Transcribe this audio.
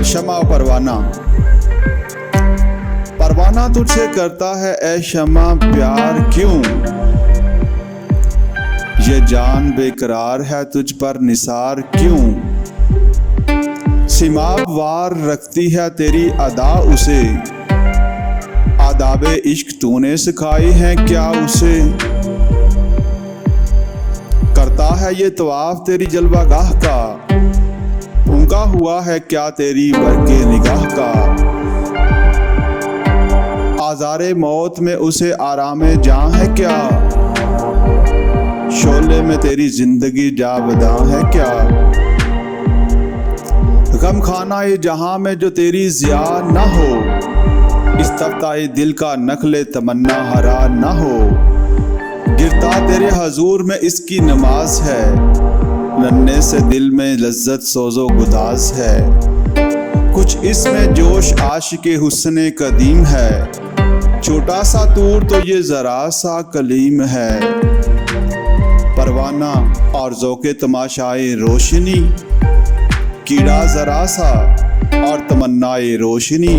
शमा परवाना। परवाना तुझसे करता है ऐ शमा प्यार क्यों, ये जान बेकरार है तुझ पर निसार क्यों। सिमाब वार रखती है तेरी अदा उसे, आदाबे इश्क तूने सिखाई है क्या उसे। करता है ये तवाफ तेरी जलवागाह का, उनका हुआ है क्या तेरी बरके निगाह का। आज़ारे मौत में उसे आरामे जां है क्या, शोले में तेरी जिंदगी जावदा है क्या। गम खाना ये जहां में जो तेरी जिया न हो, इस तख्ताए दिल का नखले तमन्ना हरा न हो। गिरता तेरे हजूर में इसकी नमाज है, नन्हे से दिल में लज्जत सोजो गुदाज है। कुछ इसमें जोश आशिक़े हुस्ने कदीम है, छोटा सा तूर तो ये जरा सा कलीम है। परवाना और ज़ौक़े तमाशाए रोशनी, कीड़ा जरा सा और तमन्नाए रोशनी।